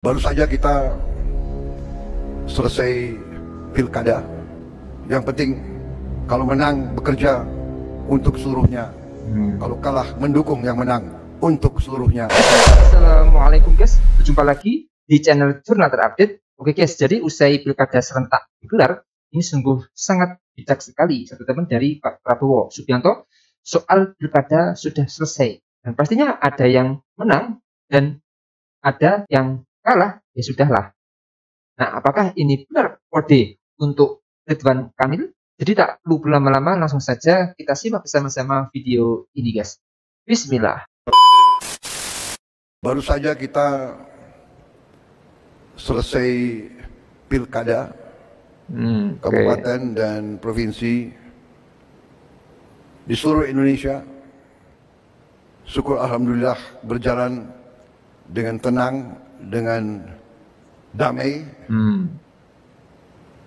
Baru saja kita selesai pilkada. Yang penting kalau menang bekerja untuk seluruhnya. Kalau kalah mendukung yang menang untuk seluruhnya. Assalamualaikum guys, berjumpa lagi di channel Jurnal Terupdate. Oke guys, jadi usai pilkada serentak digelar, ini sungguh sangat bijak sekali satu teman dari Pak Prabowo Subianto soal pilkada sudah selesai. Dan pastinya ada yang menang dan ada yang kalah, ya sudahlah. Nah, apakah ini benar kode untuk Ridwan Kamil? Jadi tak perlu berlama-lama, langsung saja kita simak bersama-sama video ini guys. Bismillah. Baru saja kita selesai pilkada kabupaten dan provinsi di seluruh Indonesia. Syukur alhamdulillah berjalan dengan tenang, dengan damai.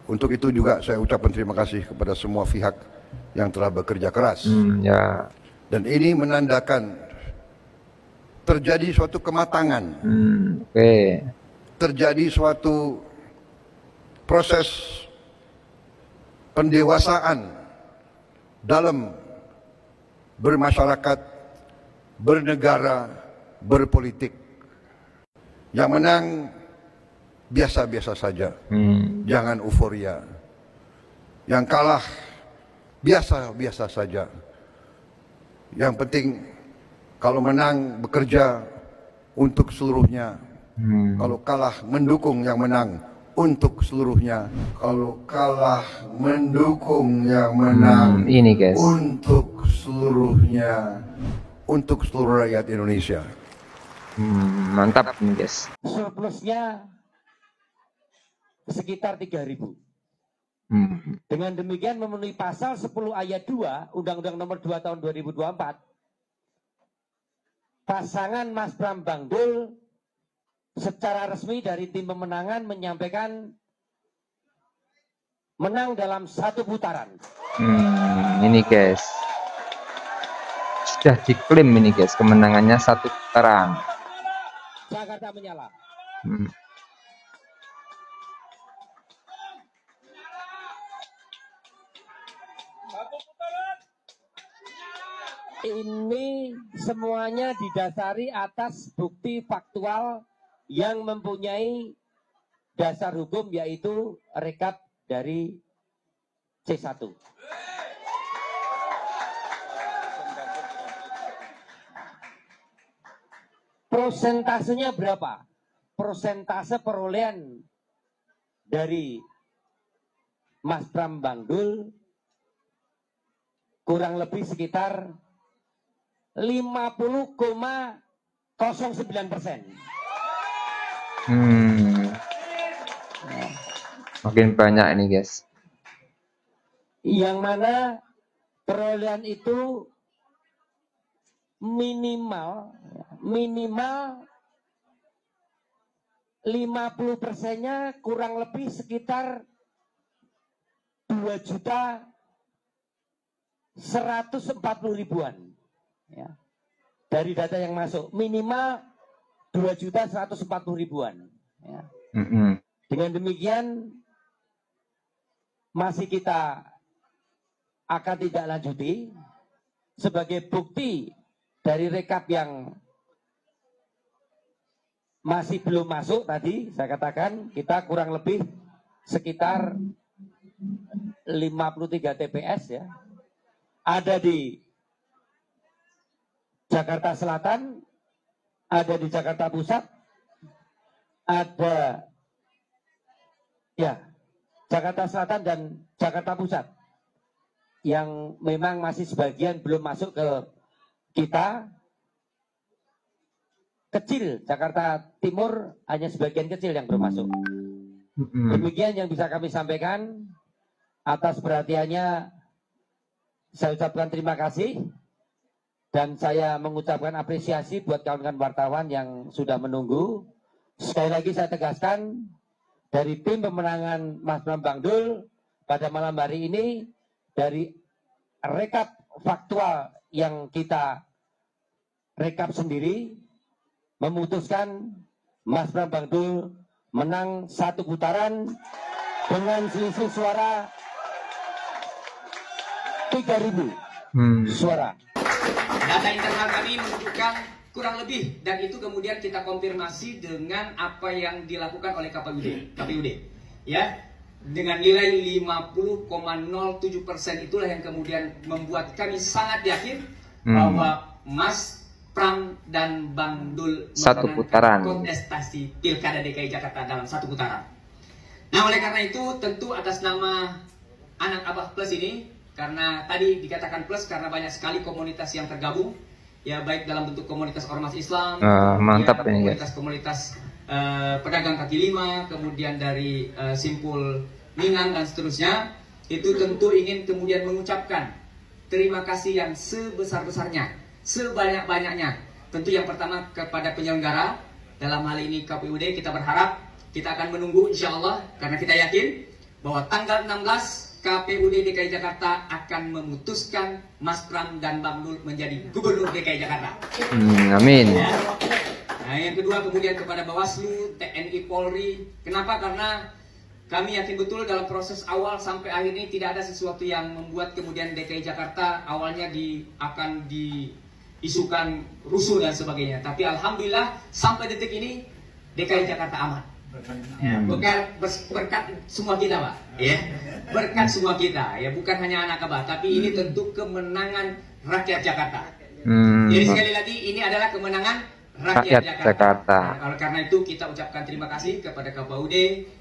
Untuk itu juga saya ucapkan terima kasih kepada semua pihak yang telah bekerja keras. Dan ini menandakan terjadi suatu kematangan, terjadi suatu proses pendewasaan dalam bermasyarakat, bernegara, berpolitik. Yang menang biasa-biasa saja, jangan euforia. Yang kalah biasa-biasa saja. Yang penting kalau menang bekerja untuk seluruhnya. Kalau kalah mendukung yang menang untuk seluruhnya. Kalau kalah mendukung yang menang ini guys, untuk seluruhnya, untuk seluruh rakyat Indonesia. Mantap nih guys. Surplusnya sekitar 3.000. Dengan demikian memenuhi pasal 10 ayat 2 Undang-Undang Nomor 2 Tahun 2024. Pasangan Mas Bram Bangdul secara resmi dari tim pemenangan menyampaikan menang dalam satu putaran. Ini guys, sudah diklaim ini guys, kemenangannya satu putaran. Jakarta menyala. Ini semuanya didasari atas bukti faktual yang mempunyai dasar hukum, yaitu rekap dari C1. Prosentasenya berapa? Prosentase perolehan dari Mas Bram Bangdul kurang lebih sekitar 50,09%. Makin banyak ini guys. Yang mana perolehan itu minimal 50%-nya kurang lebih sekitar 2.140.000-an. Ya. Dari data yang masuk minimal 2.140.000-an. Ya. Dengan demikian masih kita akan tidak lanjuti sebagai bukti dari rekap yang masih belum masuk. Tadi saya katakan kita kurang lebih sekitar 53 TPS ya. Ada di Jakarta Selatan, ada di Jakarta Pusat, ada ya Jakarta Selatan dan Jakarta Pusat yang memang masih sebagian belum masuk ke kita. Kecil, Jakarta Timur hanya sebagian kecil yang belum masuk. Demikian yang bisa kami sampaikan. Atas perhatiannya saya ucapkan terima kasih. Dan saya mengucapkan apresiasi buat kawan-kawan wartawan yang sudah menunggu. Sekali lagi saya tegaskan, dari tim pemenangan Mas Bram Bangdul pada malam hari ini, dari rekap faktual yang kita rekap sendiri, memutuskan Mas Pram Bang Dul menang 1 putaran dengan selisih suara 3.000 suara. Data internal kami menunjukkan kurang lebih, dan itu kemudian kita konfirmasi dengan apa yang dilakukan oleh KPUD, ya, dengan nilai 50,07%. Itulah yang kemudian membuat kami sangat yakin bahwa Mas Pram dan Bang Dul 1 putaran kontestasi Pilkada DKI Jakarta dalam 1 putaran. Nah, oleh karena itu tentu atas nama Anak Abah Plus ini, karena tadi dikatakan plus karena banyak sekali komunitas yang tergabung, ya, baik dalam bentuk komunitas ormas Islam, mantap ya, komunitas pedagang kaki lima, kemudian dari Simpul Minang dan seterusnya. Itu tentu ingin kemudian mengucapkan terima kasih yang sebesar-besarnya, sebanyak-banyaknya. Tentu yang pertama kepada penyelenggara, dalam hal ini KPUD. Kita berharap, kita akan menunggu insya Allah, karena kita yakin bahwa tanggal 16 KPUD DKI Jakarta akan memutuskan Mas Pram dan Bang Dul menjadi Gubernur DKI Jakarta. Amin. Ya. Nah, yang kedua kemudian kepada Bawaslu, TNI, Polri. Kenapa? Karena kami yakin betul dalam proses awal sampai akhir ini tidak ada sesuatu yang membuat kemudian DKI Jakarta awalnya akan diisukan rusuh dan sebagainya. Tapi alhamdulillah sampai detik ini DKI Jakarta aman. Ya, berkat semua kita, Pak, ya, berkat semua kita, ya, bukan hanya Anak Abah, tapi ini tentu kemenangan rakyat Jakarta. Jadi sekali lagi ini adalah kemenangan rakyat Jakarta. Nah, karena itu kita ucapkan terima kasih kepada KPUD,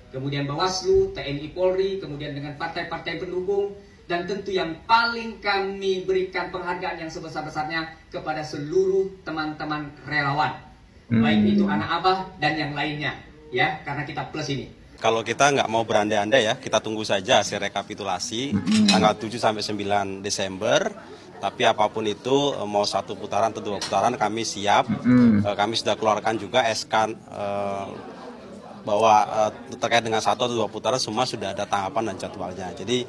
kemudian Bawaslu, TNI, Polri, kemudian dengan partai-partai pendukung, dan tentu yang paling kami berikan penghargaan yang sebesar-besarnya kepada seluruh teman-teman relawan, baik itu Anak Abah dan yang lainnya. Ya, karena kita plus ini. Kalau kita nggak mau berandai-andai ya, kita tunggu saja hasil rekapitulasi tanggal 7 sampai 9 Desember. Tapi apapun itu, mau 1 putaran atau 2 putaran, kami siap. Kami sudah keluarkan juga SK bahwa terkait dengan 1 atau 2 putaran semua sudah ada tahapan dan jadwalnya. Jadi,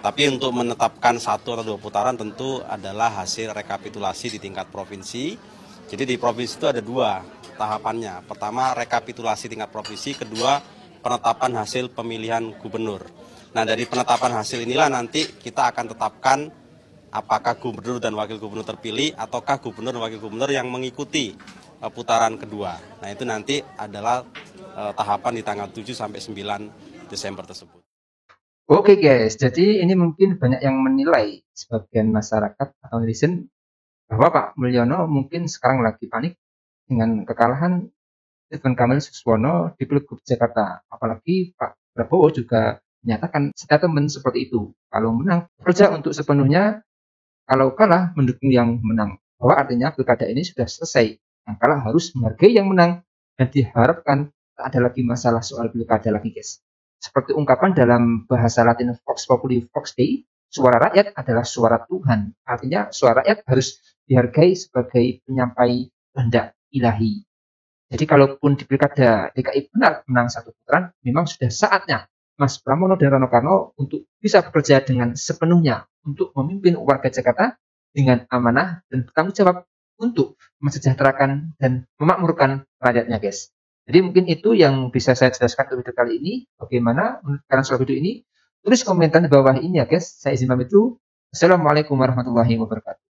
tapi untuk menetapkan 1 atau 2 putaran tentu adalah hasil rekapitulasi di tingkat provinsi. Jadi di provinsi itu ada 2 tahapannya. Pertama, rekapitulasi tingkat provinsi. Kedua, penetapan hasil pemilihan gubernur. Nah, dari penetapan hasil inilah nanti kita akan tetapkan apakah gubernur dan wakil gubernur terpilih ataukah gubernur dan wakil gubernur yang mengikuti putaran kedua. Nah, itu nanti adalah tahapan di tanggal 7 sampai 9 Desember tersebut. Oke guys, jadi ini mungkin banyak yang menilai, sebagian masyarakat atau netizen, bahwa Pak Mulyono mungkin sekarang lagi panik dengan kekalahan Ridwan Kamil Suswono di Pilgub Jakarta. Apalagi Pak Prabowo juga menyatakan statement seperti itu. Kalau menang, kerja untuk sepenuhnya. Kalau kalah, mendukung yang menang. Bahwa artinya pilkada ini sudah selesai. Yang kalah harus menghargai yang menang. Dan diharapkan tak ada lagi masalah soal pilkada lagi, guys. Seperti ungkapan dalam bahasa Latin Vox Populi Vox Dei, suara rakyat adalah suara Tuhan. Artinya suara rakyat harus dihargai sebagai penyampai kehendak ilahi. Jadi kalaupun di pilkada DKI benar menang 1 putaran, memang sudah saatnya Mas Pramono dan Rano Karno untuk bisa bekerja dengan sepenuhnya untuk memimpin warga Jakarta dengan amanah dan bertanggung jawab untuk mensejahterakan dan memakmurkan rakyatnya, guys. Jadi mungkin itu yang bisa saya jelaskan untuk video kali ini. Bagaimana menurut kalian soal video ini? Tulis komentar di bawah ini ya, guys. Saya izin pamit dulu. Assalamualaikum warahmatullahi wabarakatuh.